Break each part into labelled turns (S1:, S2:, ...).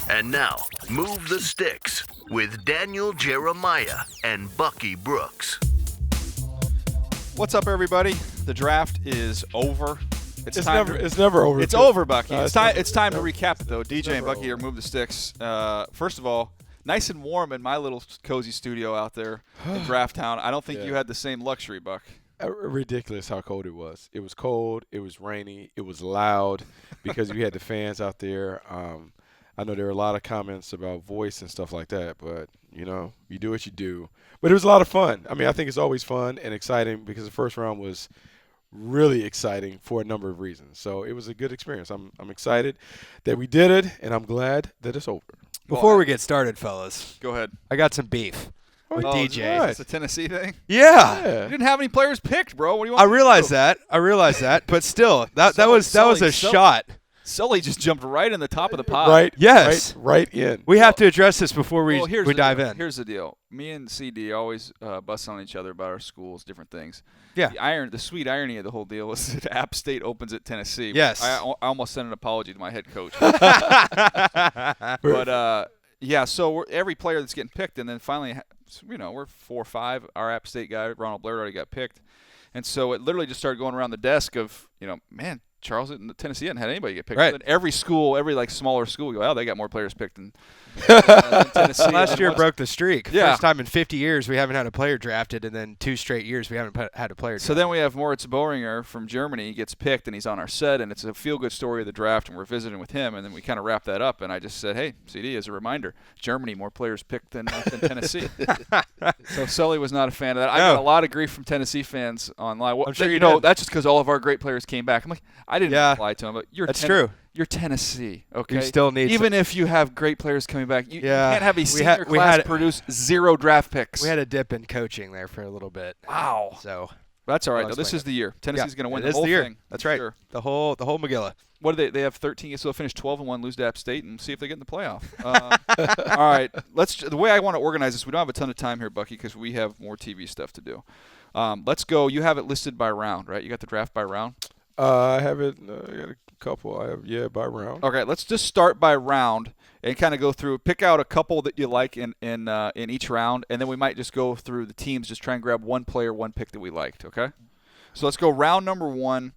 S1: And now, Move the Sticks with Daniel Jeremiah and Bucky Brooks.
S2: What's up, everybody? The draft is over.
S3: It's never over.
S2: It's over, Bucky.
S3: No,
S2: it's time to recap it, though. DJ and Bucky here, Move the Sticks. First of all, nice and warm in my little cozy studio out there in Draft Town. I don't think you had the same luxury, Buck.
S3: Ridiculous how cold it was. It was cold. It was rainy. It was loud because you had the fans out there. I know there were a lot of comments about voice and stuff like that, but, you do what you do. But it was a lot of fun. I mean, I think it's always fun and exciting because the first round was really exciting for a number of reasons. So it was a good experience. I'm excited that we did it, and I'm glad that it's over.
S4: Before we get started, fellas,
S2: go ahead.
S4: I got some beef with DJ.
S3: Right.
S2: It's a Tennessee thing?
S4: Yeah.
S2: You didn't have any players picked, bro. What do you want
S4: I realize that, but still, that was a shot.
S2: Sully just jumped right in the top of the pod.
S3: Right.
S4: Yes.
S3: Right in.
S4: We have to address this before we dive
S2: deal.
S4: in.
S2: Here's the deal. Me and CD always bust on each other about our schools, different things.
S4: Yeah.
S2: The sweet irony of the whole deal is that App State opens at Tennessee.
S4: Yes.
S2: I almost sent an apology to my head coach. But, so every player that's getting picked, and then finally, we're 4 or 5. Our App State guy, Ronald Blair, already got picked. And so it literally just started going around the desk of, man, Charles in Tennessee hadn't had anybody get picked.
S4: Right.
S2: Then every school, every smaller school, go, they got more players picked than Tennessee.
S4: Last year broke the streak.
S2: Yeah.
S4: First time in 50 years we haven't had a player drafted, and then 2 straight years we haven't had a player drafted.
S2: So then we have Moritz Boehringer from Germany. He gets picked, and he's on our set, and it's a feel-good story of the draft, and we're visiting with him, and then we kind of wrap that up, and I just said, hey, CD, as a reminder, Germany, more players picked than Tennessee. So Sully was not a fan of that. I got a lot of grief from Tennessee fans online.
S4: I'm sure you did.
S2: That's just because all of our great players came back. I'm like, I didn't reply to him, but
S4: That's true.
S2: You're Tennessee, okay?
S4: You still need
S2: Even if you have great players coming back, you can't have a senior
S4: we
S2: class
S4: had
S2: produce 0 draft picks.
S4: We had a dip in coaching there for a little bit.
S2: Wow.
S4: So
S2: that's all right, though. This is the year. Tennessee's going to win the whole thing.
S4: That's right.
S2: Sure.
S4: The whole McGilla.
S2: What do they have 13, so they'll finish 12-1, lose to App State, and see if they get in the playoff. All right. The way I want to organize this, we don't have a ton of time here, Bucky, because we have more TV stuff to do. Let's go. You have it listed by round, right? You got the draft by round?
S3: I have it. I got a couple. I have by round.
S2: Okay, let's just start by round and kind of go through. Pick out a couple that you like in each round, and then we might just go through the teams. Just try and grab one player, one pick that we liked. Okay, so let's go round number 1.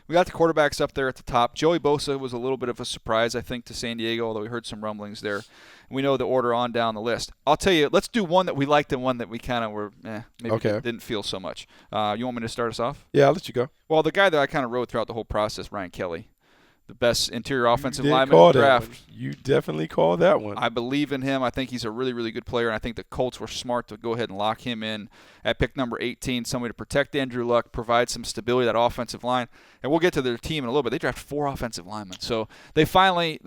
S2: We got the quarterbacks up there at the top. Joey Bosa was a little bit of a surprise, I think, to San Diego, although we heard some rumblings there. We know the order on down the list. I'll tell you, let's do one that we liked and one that we kind of were, didn't feel so much. You want me to start us off?
S3: Yeah, I'll let you go.
S2: Well, the guy that I kind of rode throughout the whole process, Ryan Kelly, the best interior offensive lineman in the draft.
S3: You definitely called that one.
S2: I believe in him. I think he's a really, really good player, and I think the Colts were smart to go ahead and lock him in at pick number 18, somebody to protect Andrew Luck, provide some stability to that offensive line. And we'll get to their team in a little bit. They drafted 4 offensive linemen. So they finally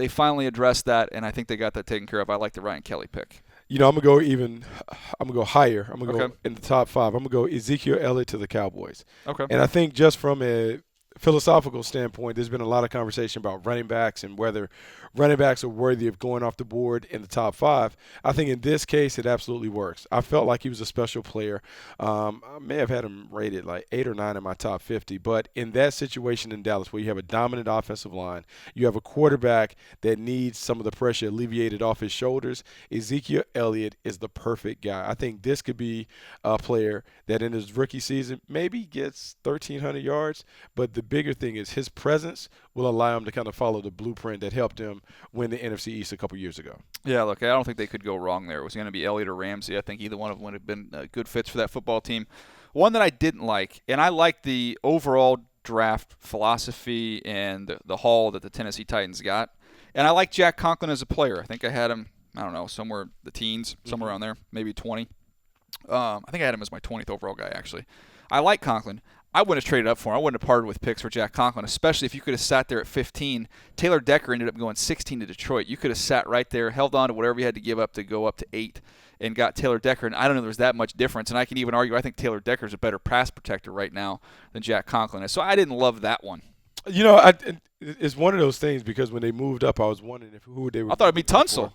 S2: addressed that, and I think they got that taken care of. I like the Ryan Kelly pick.
S3: I'm going to go higher. I'm going to go in the top 5. I'm going to go Ezekiel Elliott to the Cowboys.
S2: Okay.
S3: And I think just from a philosophical standpoint, there's been a lot of conversation about running backs and whether running backs are worthy of going off the board in the top 5. I think in this case, it absolutely works. I felt like he was a special player. I may have had him rated like 8 or 9 in my top 50, but in that situation in Dallas where you have a dominant offensive line, you have a quarterback that needs some of the pressure alleviated off his shoulders, Ezekiel Elliott is the perfect guy. I think this could be a player that in his rookie season maybe gets 1,300 yards, but the bigger thing is his presence will allow him to kind of follow the blueprint that helped him win the NFC East a couple years ago.
S2: Yeah, look, I don't think they could go wrong there. It was going to be Elliott or Ramsey. I think either one of them would have been good fits for that football team. One that I didn't like, and I like the overall draft philosophy and the haul that the Tennessee Titans got, and I like Jack Conklin as a player. I think I had him, somewhere the teens, somewhere around there, maybe 20. I think I had him as my 20th overall guy, actually. I like Conklin. I wouldn't have traded up for him. I wouldn't have parted with picks for Jack Conklin, especially if you could have sat there at 15. Taylor Decker ended up going 16 to Detroit. You could have sat right there, held on to whatever you had to give up to go up to 8, and got Taylor Decker. And I don't know if there's that much difference. And I can even argue I think Taylor Decker is a better pass protector right now than Jack Conklin is. So I didn't love that one.
S3: It's one of those things because when they moved up, I was wondering who they were.
S2: I thought it'd be Tunsil.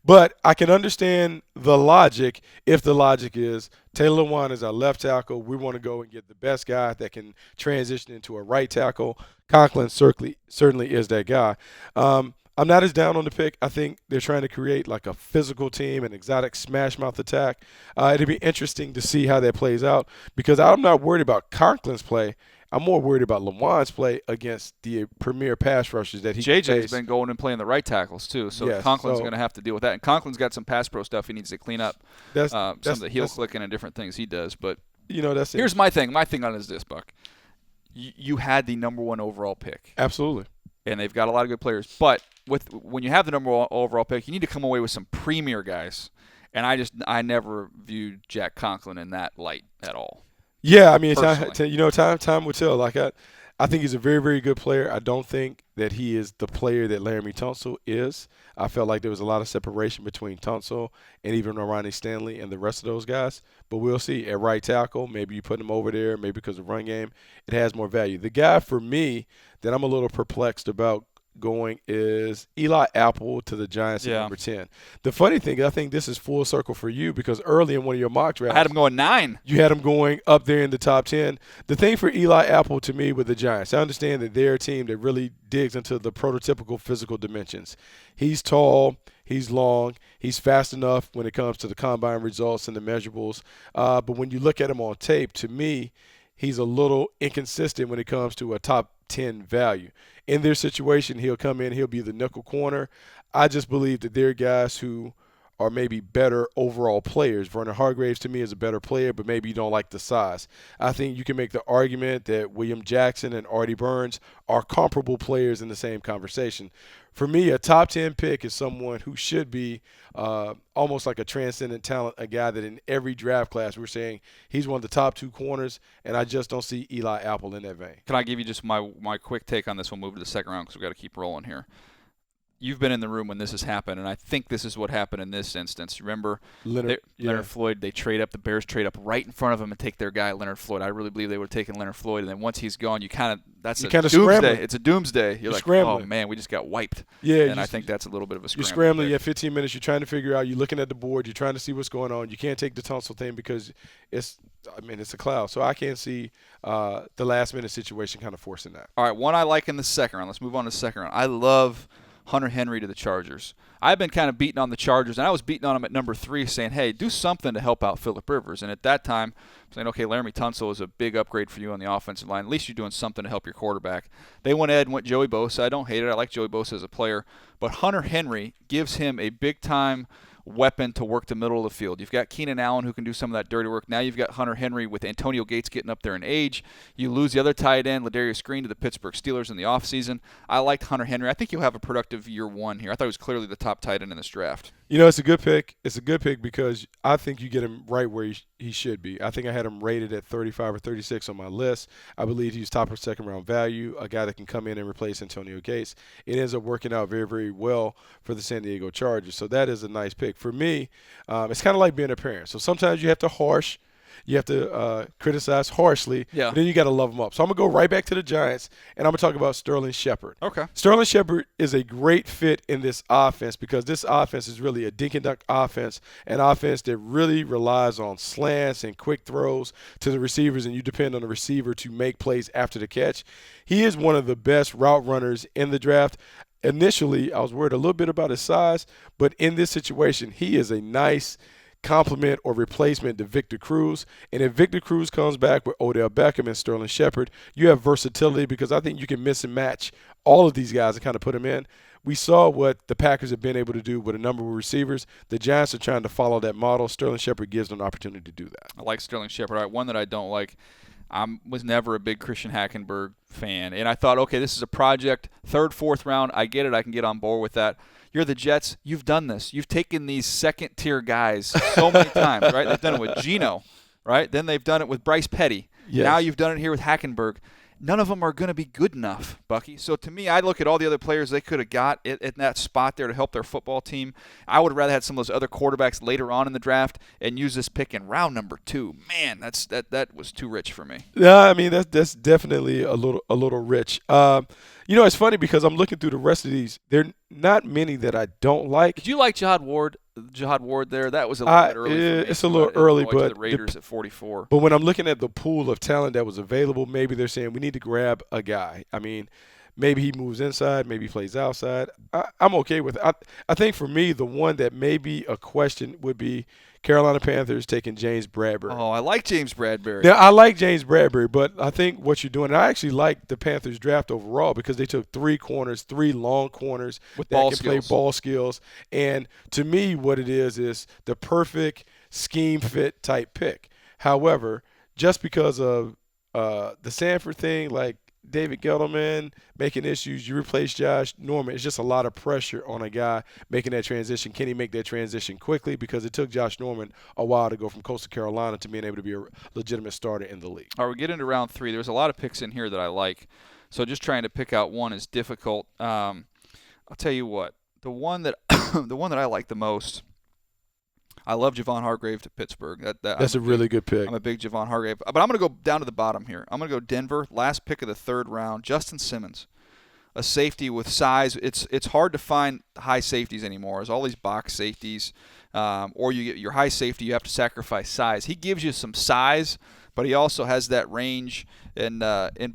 S3: But I can understand the logic if the logic is Taylor Lewan is our left tackle. We want to go and get the best guy that can transition into a right tackle. Conklin certainly is that guy. I'm not as down on the pick. I think they're trying to create like a physical team, an exotic smash mouth attack. It'll be interesting to see how that plays out because I'm not worried about Conklin's play. I'm more worried about Lawan's play against the premier pass rushers that he
S2: JJ's
S3: faced.
S2: been going and playing the right tackles too, so
S3: Yes,
S2: Conklin's
S3: so-
S2: going to have to deal with that. And Conklin's got some pass pro stuff he needs to clean up.
S3: That's
S2: Some of the heel
S3: that's-
S2: clicking and different things he does. But
S3: that's
S2: here's my thing. My thing on it is this, Buck. You had the number 1 overall pick.
S3: absolutely.
S2: And they've got a lot of good players. But when you have the number 1 overall pick, you need to come away with some premier guys. And I never viewed Jack Conklin in that light at all.
S3: Yeah, I mean,
S2: Personally.
S3: time will tell. Like I think he's a very, very good player. I don't think that he is the player that Laramie Tunsil is. I felt like there was a lot of separation between Tunsil and even Ronnie Stanley and the rest of those guys. But we'll see. At right tackle, maybe you put him over there, maybe because of run game, it has more value. The guy for me that I'm a little perplexed about going is Eli Apple to the Giants at number 10. The funny thing, I think this is full circle for you because early in one of your mock drafts,
S2: I had him going 9.
S3: you had him going up there in the top 10. The thing for Eli Apple to me with the Giants, I understand that they're a team that really digs into the prototypical physical dimensions. He's tall, he's long, he's fast enough when it comes to the combine results and the measurables. But when you look at him on tape, to me, he's a little inconsistent when it comes to a top 10 value. In their situation, he'll come in, he'll be the nickel corner. I just believe that they're guys who are maybe better overall players. Vernon Hargraves to me is a better player, but maybe you don't like the size. I think you can make the argument that William Jackson and Artie Burns are comparable players in the same conversation. For me, a top 10 pick is someone who should be almost like a transcendent talent, a guy that in every draft class we're saying he's one of the top 2 corners, and I just don't see Eli Apple in that vein.
S2: Can I give you just my quick take on this? We'll move to the second round because we've got to keep rolling here. You've been in the room when this has happened, and I think this is what happened in this instance. Remember,
S3: Leonard
S2: Floyd, the Bears trade up right in front of him and take their guy, Leonard Floyd. I really believe they would have taken Leonard Floyd, and then once he's gone, that's a doomsday.
S3: Scrambling.
S2: It's a doomsday. You're like,
S3: scrambling.
S2: Oh, man, we just got wiped.
S3: Yeah,
S2: and I think that's a little bit of a scramble.
S3: You're scrambling. You have 15 minutes. You're trying to figure out. You're looking at the board. You're trying to see what's going on. You can't take the Tunsil thing because it's a cloud. So I can't see the last-minute situation kind of forcing that.
S2: All right, one I like in the second round. Let's move on to the second round. I love Hunter Henry to the Chargers. I've been kind of beating on the Chargers, and I was beating on them at number 3 saying, hey, do something to help out Phillip Rivers. And at that time, I'm saying, okay, Laramie Tunsil is a big upgrade for you on the offensive line. At least you're doing something to help your quarterback. They went ahead and went Joey Bosa. I don't hate it. I like Joey Bosa as a player. But Hunter Henry gives him a big-time weapon to work the middle of the field. You've got Keenan Allen who can do some of that dirty work. Now you've got Hunter Henry with Antonio Gates getting up there in age. You lose the other tight end, Ladarius Green, to the Pittsburgh Steelers in the offseason. I liked Hunter Henry. I think he'll have a productive year 1 here. I thought he was clearly the top tight end in this draft.
S3: It's a good pick. It's a good pick because I think you get him right where he should be. I think I had him rated at 35 or 36 on my list. I believe he's top or second round value, a guy that can come in and replace Antonio Gates. It ends up working out very, very well for the San Diego Chargers. So that is a nice pick. For me, it's kind of like being a parent. So sometimes you have to criticize harshly, but then you got to love them up. So I'm going to go right back to the Giants, and I'm going to talk about Sterling Shepard.
S2: Okay.
S3: Sterling Shepard is a great fit in this offense because this offense is really a dink and dunk offense, an offense that really relies on slants and quick throws to the receivers, and you depend on the receiver to make plays after the catch. He is one of the best route runners in the draft. Initially, I was worried a little bit about his size, but in this situation, he is a nice complement or replacement to Victor Cruz. And if Victor Cruz comes back with Odell Beckham and Sterling Shepard, you have versatility because I think you can mix and match all of these guys and kind of put them in. We saw what the Packers have been able to do with a number of receivers. The Giants are trying to follow that model. Sterling Shepard gives them an opportunity to do that.
S2: I like Sterling Shepard. All right, one that I don't like, I was never a big Christian Hackenberg fan. And I thought, okay, this is a project, 3rd, 4th round. I get it. I can get on board with that. You're the Jets. You've done this. You've taken these second-tier guys so many times, right? They've done it with Geno, right? Then they've done it with Bryce Petty.
S3: Yes.
S2: Now you've done it here with Hackenberg. None of them are going to be good enough, Bucky. So to me, I look at all the other players they could have got in that spot there to help their football team. I would have rather had some of those other quarterbacks later on in the draft and use this pick in round number 2. Man, that was too rich for me.
S3: Yeah, I mean that's definitely a little rich. It's funny because I'm looking through the rest of these. There are not many that I don't like.
S2: Did you like Jihad Ward there? That was a little bit early for me.
S3: It's a little early,
S2: Going to
S3: but
S2: the Raiders at 44.
S3: But when I'm looking at the pool of talent that was available, maybe they're saying we need to grab a guy. I mean, Maybe he moves inside. Maybe he plays outside. I'm okay with it. I think for me, the one that may be a question would be Carolina Panthers taking James Bradbury.
S2: Oh, I like James Bradbury.
S3: Now, I like James Bradbury, but I think what you're doing, and I actually like the Panthers draft overall because they took 3 corners, 3 long corners
S2: With
S3: that
S2: ball
S3: can
S2: skills.
S3: play ball skills. And to me, what it is the perfect scheme fit type pick. However, just because of the Sanford thing, like David Gettleman making issues, you replace Josh Norman. It's just a lot of pressure on a guy making that transition. Can he make that transition quickly? Because it took Josh Norman a while to go from Coastal Carolina to being able to be a legitimate starter in the league.
S2: All right, we get into round 3. There's a lot of picks in here that I like, so just trying to pick out one is difficult. I'll tell you what, the one that I like the most. I love Javon Hargrave to Pittsburgh.
S3: That's a really good pick. I'm
S2: a big Javon Hargrave. But I'm going to go down to the bottom here. I'm going to go Denver, last pick of the 3rd round, Justin Simmons, a safety with size. It's hard to find high safeties anymore. There's all these box safeties, or you get your high safety, you have to sacrifice size. He gives you some size, but he also has that range and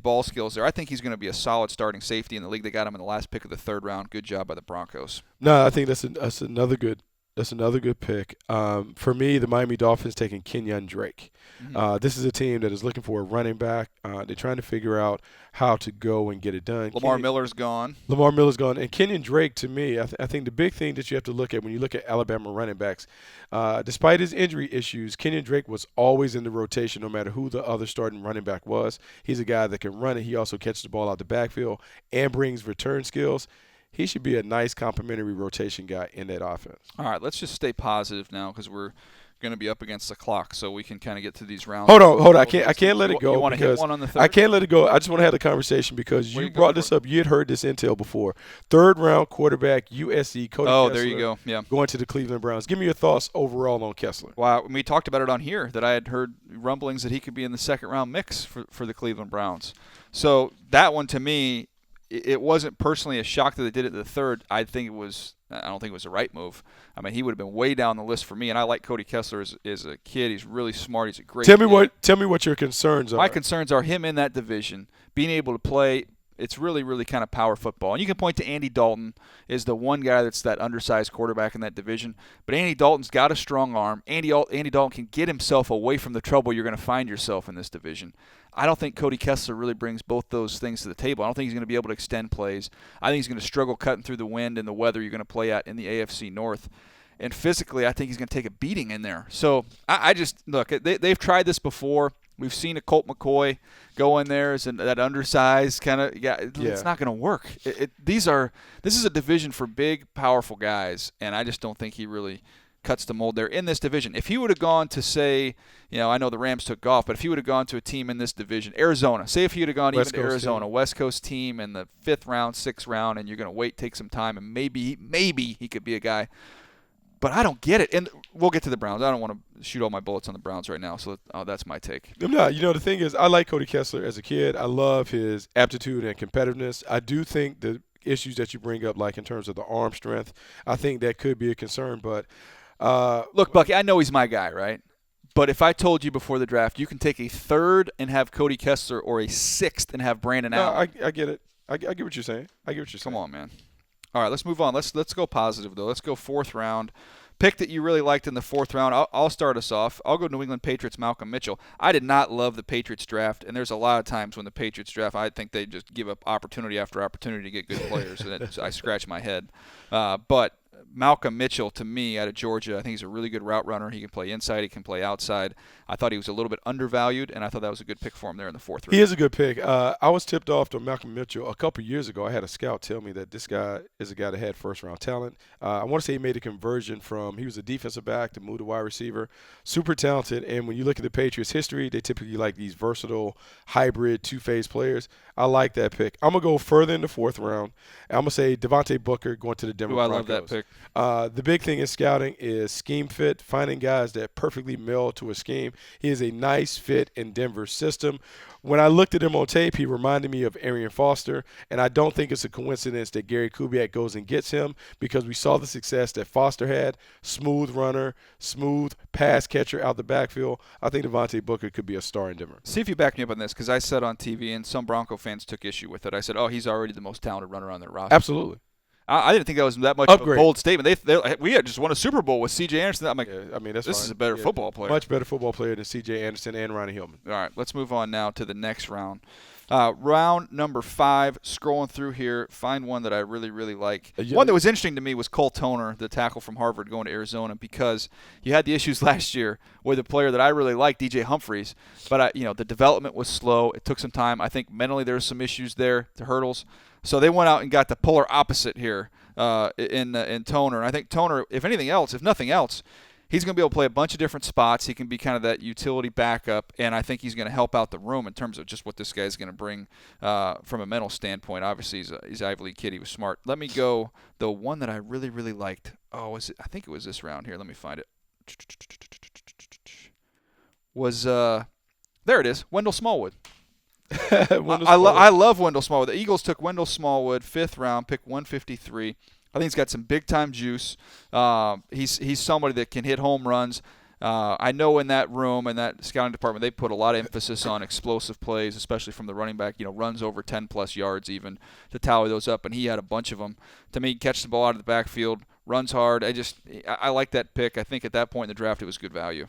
S2: ball skills there. I think he's going to be a solid starting safety in the league. They got him in the last pick of the 3rd round. Good job by the Broncos.
S3: No, I think that's another good. That's another good pick. For me, the Miami Dolphins taking Kenyon Drake.
S2: Mm-hmm.
S3: This is a team that is looking for a running back. They're trying to figure out how to go and get it done.
S2: Lamar Miller's gone.
S3: And Kenyon Drake, to me, I think the big thing that you have to look at when you look at Alabama running backs, despite his injury issues, Kenyon Drake was always in the rotation no matter who the other starting running back was. He's a guy that can run it. He also catches the ball out the backfield and brings return skills. He should be a nice complementary rotation guy in that offense.
S2: All right, let's just stay positive now because we're going to be up against the clock, so we can kind of get to these rounds.
S3: Hold on. I can't let it go.
S2: You want to hit one on the 3rd?
S3: I can't let it go. I just want to have the conversation because you brought this up. You had heard this intel before. 3rd round quarterback, USC, Cody Kessler.
S2: Oh, there you go. Yeah.
S3: Going to the Cleveland Browns. Give me your thoughts overall on Kessler.
S2: Wow, we talked about it on here that I had heard rumblings that he could be in the 2nd round mix for the Cleveland Browns. So that one to me, it wasn't personally a shock that they did it the 3rd. I don't think it was the right move. I mean, he would have been way down the list for me, and I like Cody Kessler as a kid. He's really smart. He's a great kid.
S3: Tell me what your concerns are.
S2: My concerns are him in that division, being able to play. It's really, really kind of power football. And you can point to Andy Dalton as the one guy that's that undersized quarterback in that division. But Andy Dalton's got a strong arm. Andy Dalton can get himself away from the trouble you're going to find yourself in this division. I don't think Cody Kessler really brings both those things to the table. I don't think he's going to be able to extend plays. I think he's going to struggle cutting through the wind and the weather you're going to play at in the AFC North. And physically, I think he's going to take a beating in there. So I just – look, they've tried this before. We've seen a Colt McCoy go in there as that undersized kind of guy. Yeah. It's not going to work. This is a division for big, powerful guys, and I just don't think he really cuts the mold there in this division. If he would have gone to, say, I know the Rams took off, but if he would have gone to a team in this division, Arizona, say if he would have gone even to Arizona, West Coast team in the 5th round, 6th round, and you're going to wait, take some time, and maybe he could be a guy. But I don't get it. And we'll get to the Browns. I don't want to shoot all my bullets on the Browns right now, so that's my take.
S3: No, the thing is, I like Cody Kessler as a kid. I love his aptitude and competitiveness. I do think the issues that you bring up, like in terms of the arm strength, I think that could be a concern. But
S2: look, Bucky, I know he's my guy, right? But if I told you before the draft, you can take a 3rd and have Cody Kessler or a 6th and have Brandon Allen.
S3: I get it. I get what you're saying.
S2: Come on, man. All right, let's move on. Let's go positive, though. Let's go 4th round. Pick that you really liked in the 4th round. I'll start us off. I'll go New England Patriots, Malcolm Mitchell. I did not love the Patriots draft, and there's a lot of times when the Patriots draft, I think they just give up opportunity after opportunity to get good players, and I scratch my head. But Malcolm Mitchell, to me, out of Georgia, I think he's a really good route runner. He can play inside. He can play outside. I thought he was a little bit undervalued, and I thought that was a good pick for him there in the 4th round.
S3: He is a good pick. I was tipped off to Malcolm Mitchell a couple years ago. I had a scout tell me that this guy is a guy that had first-round talent. I want to say he made a conversion from he was a defensive back to move to wide receiver. Super talented, and when you look at the Patriots' history, they typically like these versatile, hybrid, two-phase players. I like that pick. I'm going to go further in the 4th round. I'm going to say Devontae Booker going to the Denver Broncos.
S2: I love that pick.
S3: The big thing in scouting is scheme fit, finding guys that perfectly meld to a scheme. He is a nice fit in Denver's system. When I looked at him on tape, he reminded me of Arian Foster, and I don't think it's a coincidence that Gary Kubiak goes and gets him because we saw the success that Foster had. Smooth runner, smooth pass catcher out the backfield. I think Devontae Booker could be a star in Denver.
S2: See if you back me up on this, because I said on TV, and some Bronco fans took issue with it. I said, oh, he's already the most talented runner on their roster.
S3: Absolutely.
S2: I didn't think that was that much
S3: Upgrade.
S2: of a bold statement. We had just won a Super Bowl with C.J. Anderson. I'm like,
S3: that's
S2: this
S3: fine.
S2: is a better football player.
S3: Much better football player than C.J. Anderson and Ronnie Hillman.
S2: All right, let's move on now to the next round. Round number 5, scrolling through here, find one that I really, really like. One that was interesting to me was Cole Toner, the tackle from Harvard, going to Arizona, because you had the issues last year with a player that I really liked, DJ Humphries. But, the development was slow. It took some time. I think mentally there were some issues there, the hurdles. So they went out and got the polar opposite here in Toner. And I think Toner, if nothing else, he's going to be able to play a bunch of different spots. He can be kind of that utility backup, and I think he's going to help out the room in terms of just what this guy's going to bring from a mental standpoint. Obviously, he's an Ivy League kid. He was smart. Let me go the one that I really, really liked. I think it was this round here. Let me find it. There it is, Wendell Smallwood. I love Wendell Smallwood. The Eagles took Wendell Smallwood, 5th round, pick 153. I think he's got some big-time juice. He's somebody that can hit home runs. I know in that room and that scouting department, they put a lot of emphasis on explosive plays, especially from the running back, runs over 10-plus yards even to tally those up, and he had a bunch of them. To me, catch the ball out of the backfield, runs hard. I like that pick. I think at that point in the draft, it was good value.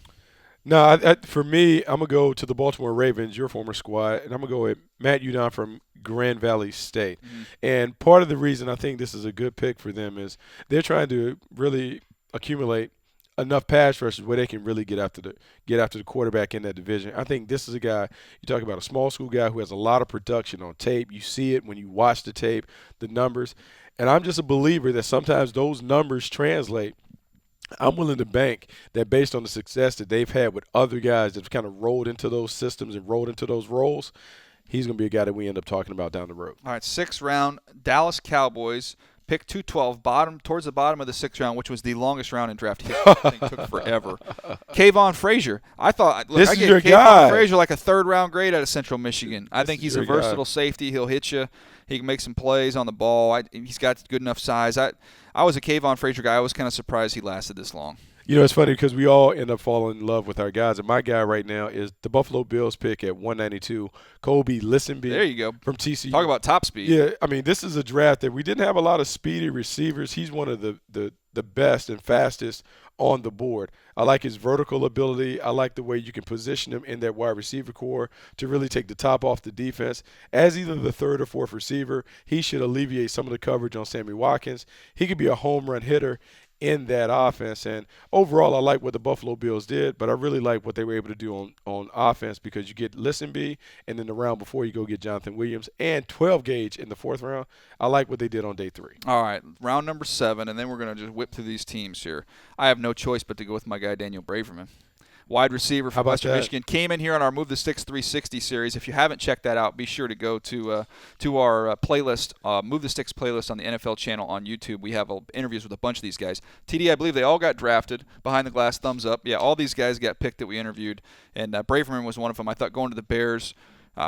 S3: No, for me, I'm going to go to the Baltimore Ravens, your former squad, and I'm going to go with Matt Judon from Grand Valley State. Mm-hmm. And part of the reason I think this is a good pick for them is they're trying to really accumulate enough pass rushes where they can really get after the quarterback in that division. I think this is a guy, you talk about a small school guy who has a lot of production on tape. You see it when you watch the tape, the numbers. And I'm just a believer that sometimes those numbers translate. I'm willing to bank that based on the success that they've had with other guys that have kind of rolled into those systems and rolled into those roles, he's going to be a guy that we end up talking about down the road.
S2: All right, 6th round, Dallas Cowboys, pick 212, towards the bottom of the 6th round, which was the longest round in draft history. I think took forever. Kayvon Frazier. I gave Kayvon Frazier like a 3rd round grade out of Central Michigan. I think he's a versatile safety. He'll hit you. He can make some plays on the ball. He's got good enough size. I was a Kayvon Frazier guy. I was kind of surprised he lasted this long.
S3: It's funny because we all end up falling in love with our guys. And my guy right now is the Buffalo Bills pick at 192, Kobe Listenby.
S2: There you go.
S3: From TCU.
S2: Talk about top speed.
S3: Yeah, this is a draft that we didn't have a lot of speedy receivers. He's one of the best and fastest on the board. I like his vertical ability. I like the way you can position him in that wide receiver core to really take the top off the defense. As either the 3rd or 4th receiver, he should alleviate some of the coverage on Sammy Watkins. He could be a home run hitter in that offense. And overall, I like what the Buffalo Bills did, but I really like what they were able to do on offense because you get Listenby, and then the round before you go get Jonathan Williams and 12 gauge in the 4th round. I like what they did on day 3.
S2: All right, round number 7, and then we're going to just whip through these teams here. I have no choice but to go with my guy Daniel Braverman. Wide receiver from Western Michigan. Came in here on our Move the Sticks 360 series. If you haven't checked that out, be sure to go to our playlist, Move the Sticks playlist on the NFL channel on YouTube. We have interviews with a bunch of these guys. TD, I believe they all got drafted. Behind the glass, thumbs up. Yeah, all these guys got picked that we interviewed, and Braverman was one of them. I thought going to the Bears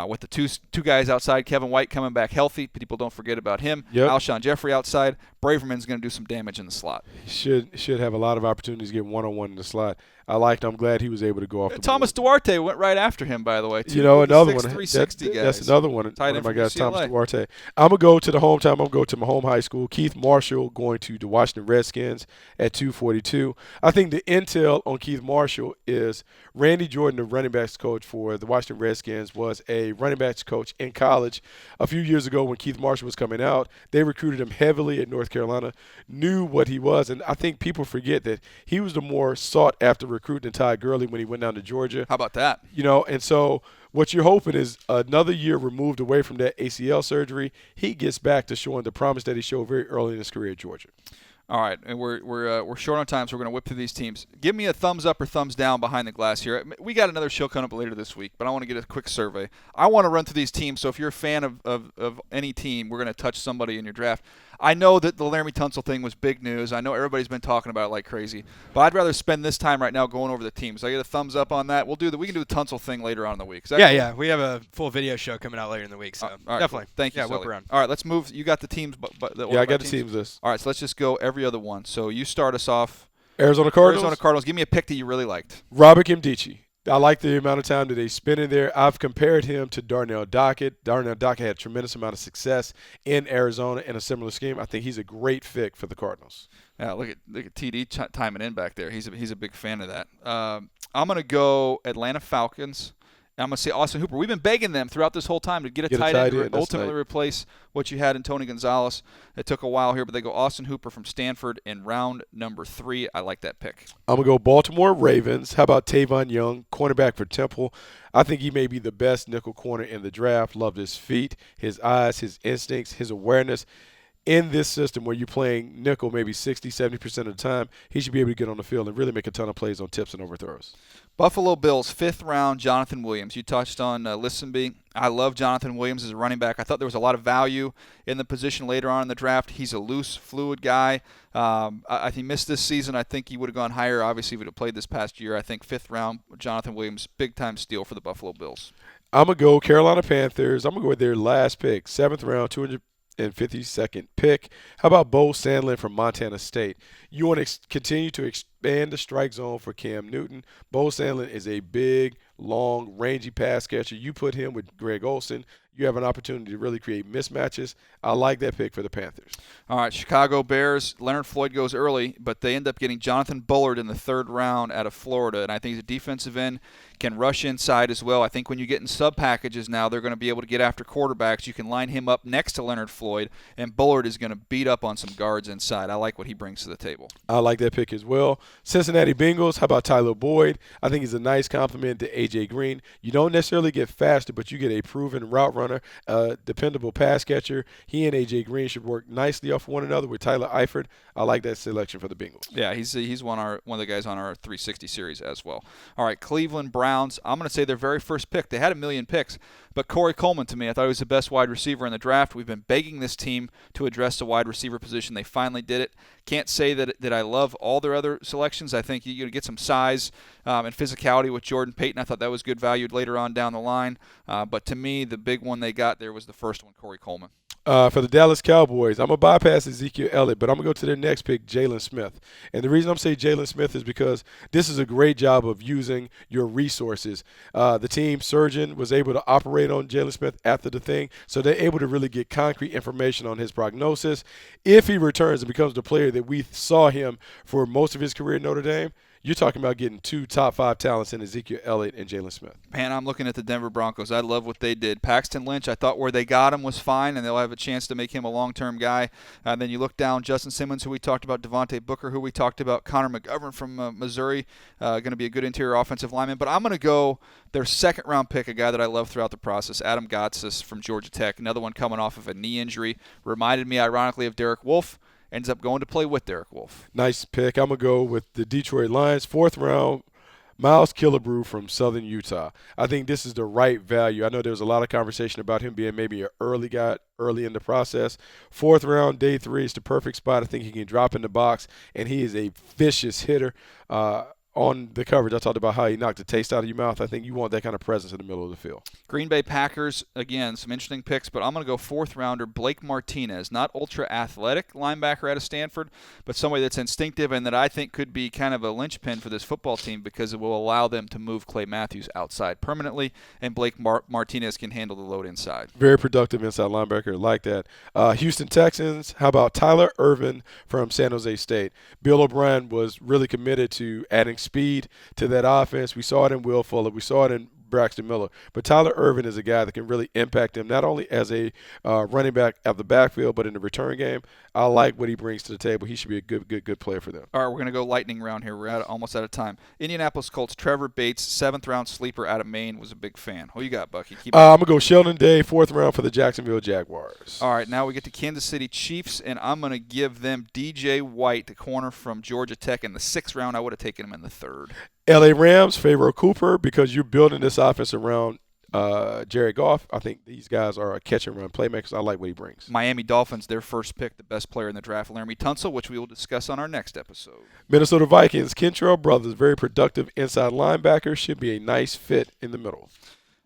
S2: with the two guys outside, Kevin White coming back healthy. People don't forget about him.
S3: Yep.
S2: Alshon Jeffrey outside. Braverman's going to do some damage in the slot.
S3: Should have a lot of opportunities to get one-on-one in the slot. I'm glad he was able to go off the
S2: Thomas
S3: board.
S2: Duarte went right after him, by the way.
S3: Another one.
S2: 360 guys.
S3: That's another one.
S2: Tight
S3: One of my guys,
S2: UCLA.
S3: Thomas Duarte. I'm going to go to the hometown. I'm going to go to my home high school. Keith Marshall going to the Washington Redskins at 242. I think the intel on Keith Marshall is Randy Jordan, the running backs coach for the Washington Redskins, was a running backs coach in college a few years ago when Keith Marshall was coming out. They recruited him heavily at North Carolina, knew what he was, and I think people forget that he was the more sought-after recruit than Ty Gurley when he went down to Georgia.
S2: How about that?
S3: And so what you're hoping is another year removed away from that ACL surgery, he gets back to showing the promise that he showed very early in his career at Georgia.
S2: All right, and we're short on time, so we're going to whip through these teams. Give me a thumbs up or thumbs down behind the glass here. We got another show coming up later this week, but I want to get a quick survey. I want to run through these teams, so if you're a fan of any team, we're going to touch somebody in your draft. I know that the Laramie Tunsil thing was big news. I know everybody's been talking about it like crazy. But I'd rather spend this time right now going over the teams. I get a thumbs up on that. We can do the Tunsil thing later on in the week.
S4: Yeah. We have a full video show coming out later in the week, so
S2: all right,
S4: definitely.
S2: Cool. Thank you,
S4: whip around.
S2: All right, let's move. You got the teams.
S3: I got the teams list.
S2: All right, so let's just go every other one. So you start us off.
S3: Arizona Cardinals.
S2: Give me a pick that you really liked.
S3: Robert Kimdichie. I like the amount of time that they spend in there. I've compared him to Darnell Dockett. Darnell Dockett had a tremendous amount of success in Arizona in a similar scheme. I think he's a great fit for the Cardinals.
S2: Yeah, look at TD timing in back there. He's a big fan of that. I'm going to go Atlanta Falcons. And I'm going to say Austin Hooper. We've been begging them throughout this whole time to get a tight end to ultimately replace what you had in Tony Gonzalez. It took a while here, but they go Austin Hooper from Stanford in round number 3. I like that pick.
S3: I'm going to go Baltimore Ravens. How about Tavon Young, cornerback for Temple? I think he may be the best nickel corner in the draft. Loved his feet, his eyes, his instincts, his awareness. In this system where you're playing nickel maybe 60, 70% of the time, he should be able to get on the field and really make a ton of plays on tips and overthrows.
S2: Buffalo Bills, 5th round, Jonathan Williams. You touched on Listenby. I love Jonathan Williams as a running back. I thought there was a lot of value in the position later on in the draft. He's a loose, fluid guy. If he missed this season, I think he would have gone higher, obviously, if he would have played this past year. I think 5th round, Jonathan Williams, big-time steal for the Buffalo Bills.
S3: I'm going to go Carolina Panthers. I'm going to go with their last pick, 7th round, 252nd pick. How about Bo Sandlin from Montana State? You want to continue to expand the strike zone for Cam Newton. Bo Sandlin is a big, long, rangy pass catcher. You put him with Greg Olsen, you have an opportunity to really create mismatches. I like that pick for the Panthers.
S2: All right, Chicago Bears. Leonard Floyd goes early, but they end up getting Jonathan Bullard in the 3rd round out of Florida, and I think he's a defensive end, can rush inside as well. I think when you get in sub packages now, they're going to be able to get after quarterbacks. You can line him up next to Leonard Floyd, and Bullard is going to beat up on some guards inside. I like what he brings to the table.
S3: I like that pick as well. Cincinnati Bengals. How about Tyler Boyd? I think he's a nice compliment to A.J. Green. You don't necessarily get faster, but you get a proven route runner, a dependable pass catcher. He and A.J. Green should work nicely off one another with Tyler Eifert. I like that selection for the Bengals.
S2: Yeah, he's one of the guys on our 360 series as well. All right, Cleveland Browns. I'm going to say their very first pick. They had a million picks, but Corey Coleman, to me, I thought he was the best wide receiver in the draft. We've been begging this team to address the wide receiver position. They finally did it. Can't say that I love all their other selections. I think you get some size and physicality with Jordan Payton. I thought that was good value later on down the line. But to me, the big one they got there was the first one, Corey Coleman.
S3: For the Dallas Cowboys, I'm going to bypass Ezekiel Elliott, but I'm going to go to their next pick, Jalen Smith. And the reason I'm saying Jalen Smith is because this is a great job of using your resources. The team surgeon was able to operate on Jalen Smith after the thing, so they're able to really get concrete information on his prognosis. If he returns and becomes the player that we saw him for most of his career at Notre Dame, you're talking about getting 2 top 5 talents in Ezekiel Elliott and Jalen Smith.
S2: Man, I'm looking at the Denver Broncos. I love what they did. Paxton Lynch, I thought where they got him was fine, and they'll have a chance to make him a long-term guy. Then you look down, Justin Simmons, who we talked about, Devontae Booker, who we talked about, Connor McGovern from Missouri, going to be a good interior offensive lineman. But I'm going to go their 2nd-round pick, a guy that I love throughout the process, Adam Gotsis from Georgia Tech, another one coming off of a knee injury. Reminded me, ironically, of Derek Wolfe. Ends up going to play with Derek Wolfe.
S3: Nice pick. I'm going to go with the Detroit Lions. 4th round, Miles Killebrew from Southern Utah. I think this is the right value. I know there was a lot of conversation about him being maybe an early guy early in the process. 4th round, day 3 is the perfect spot. I think he can drop in the box, and he is a vicious hitter. On the coverage, I talked about how he knocked the taste out of your mouth. I think you want that kind of presence in the middle of the field.
S2: Green Bay Packers, again, some interesting picks, but I'm going to go 4th rounder, Blake Martinez. Not ultra-athletic linebacker out of Stanford, but somebody that's instinctive and that I think could be kind of a linchpin for this football team because it will allow them to move Clay Matthews outside permanently, and Blake Martinez can handle the load inside.
S3: Very productive inside linebacker. Like that. Houston Texans, how about Tyler Ervin from San Jose State? Bill O'Brien was really committed to adding speed to that offense. We saw it in Will Fuller. We saw it in Braxton Miller. But Tyler Ervin is a guy that can really impact them, not only as a running back at the backfield, but in the return game. I like what he brings to the table. He should be a good player for them.
S2: All right, we're going to go lightning round here. We're almost out of time. Indianapolis Colts, Trevor Bates, 7th-round sleeper out of Maine, was a big fan. Who you got, Bucky?
S3: I'm going to go Sheldon Day, 4th round for the Jacksonville Jaguars.
S2: All right, now we get to Kansas City Chiefs, and I'm going to give them DJ White, the corner from Georgia Tech, in the 6th round. I would have taken him in the 3rd.
S3: LA Rams, Pharaoh Cooper, because you're building this offense around Jared Goff. I think these guys are catch and run playmakers. I like what he brings.
S2: Miami Dolphins, their first pick, the best player in the draft, Laramie Tunsil, which we will discuss on our next episode.
S3: Minnesota Vikings, Kentrell Brothers, very productive inside linebacker, should be a nice fit in the middle.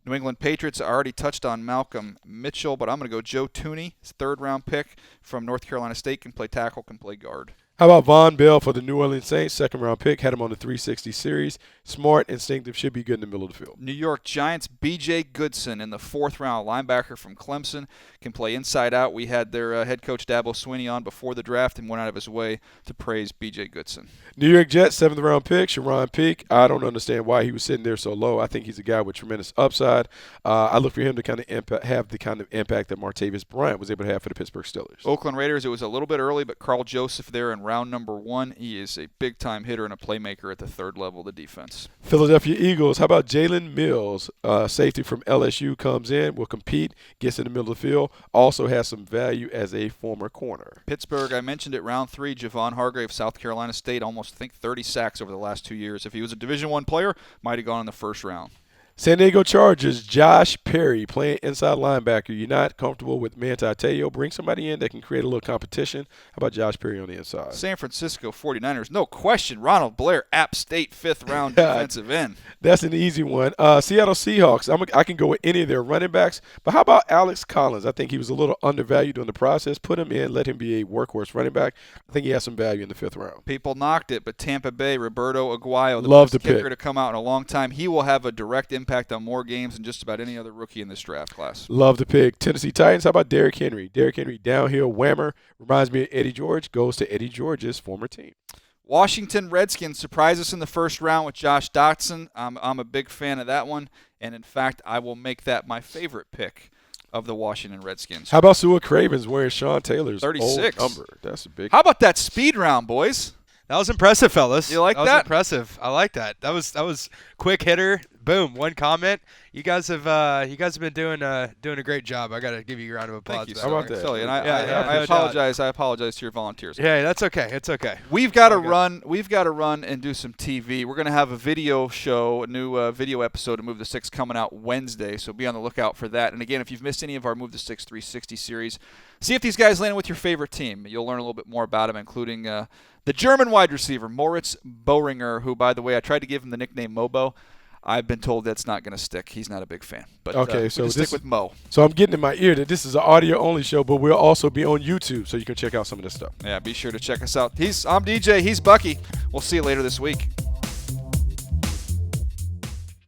S2: New England Patriots, I already touched on Malcolm Mitchell, but I'm going to go Joe Tooney, third-round pick from North Carolina State, can play tackle, can play guard.
S3: How about Von Bell for the New Orleans Saints, second-round pick, had him on the 360 series. Smart, instinctive, should be good in the middle of the field.
S2: New York Giants, B.J. Goodson in the fourth-round, linebacker from Clemson, can play inside out. We had their head coach Dabo Swinney on before the draft and went out of his way to praise B.J. Goodson.
S3: New York Jets, seventh-round pick, Sharon Peake. I don't understand why he was sitting there so low. I think he's a guy with tremendous upside. I look for him to kind of have the kind of impact that Martavis Bryant was able to have for the Pittsburgh Steelers.
S2: Oakland Raiders, it was a little bit early, but Carl Joseph there in round number 1. He is a big-time hitter and a playmaker at the third level of the defense.
S3: Philadelphia Eagles, how about Jalen Mills? Safety from LSU comes in, will compete, gets in the middle of the field, also has some value as a former corner.
S2: Pittsburgh, I mentioned it, round 3, Javon Hargrave, South Carolina State, almost, I think, 30 sacks over the last 2 years. If he was a Division I player, might have gone in the first round.
S3: San Diego Chargers, Josh Perry, playing inside linebacker. You're not comfortable with Manti Te'o. Bring somebody in that can create a little competition. How about Josh Perry on the inside?
S2: San Francisco 49ers, no question. Ronald Blair, App State, fifth-round defensive end.
S3: That's an easy one. Seattle Seahawks, I can go with any of their running backs. But how about Alex Collins? I think he was a little undervalued during the process. Put him in, let him be a workhorse running back. I think he has some value in the fifth round.
S2: People knocked it, but Tampa Bay, Roberto Aguayo, the
S3: Love
S2: best
S3: the
S2: kicker
S3: pick
S2: to come out in a long time. He will have a direct impact on more games than just about any other rookie in this draft class.
S3: Love the pick. Tennessee Titans, how about Derrick Henry? Derrick Henry, downhill whammer. Reminds me of Eddie George. Goes to Eddie George's former team.
S2: Washington Redskins surprised us in the first round with Josh Doctson. I'm a big fan of that one, and in fact, I will make that my favorite pick of the Washington Redskins.
S3: How about Sua Cravens wearing Sean Taylor's
S2: 36
S3: old number? That's a big.
S2: How about that speed round, boys?
S4: That was impressive, fellas.
S2: You like
S4: that?
S2: that?
S4: Was impressive. I like that. That was quick hitter. Boom. One comment. You guys have been doing a great job. I got to give you a round of applause.
S2: Thank you,
S3: How about that?
S2: Silly. And
S4: Yeah,
S2: I apologize. I apologize to your volunteers.
S4: Yeah, that's okay. It's okay.
S2: We've got to run. We've got to run and do some TV. We're going to have a video show, a new video episode of Move the Six coming out Wednesday. So be on the lookout for that. And again, if you've missed any of our Move the Six 360 series, see if these guys landed with your favorite team. You'll learn a little bit more about them, including the German wide receiver Moritz Boehringer, who, by the way, I tried to give him the nickname Mobo. I've been told that's not going to stick. He's not a big fan. But
S3: okay, so
S2: stick with Mo.
S3: So I'm getting in my ear that this is an audio-only show, but we'll also be on YouTube, so you can check out some of this stuff.
S2: Yeah, be sure to check us out. I'm DJ. He's Bucky. We'll see you later this week.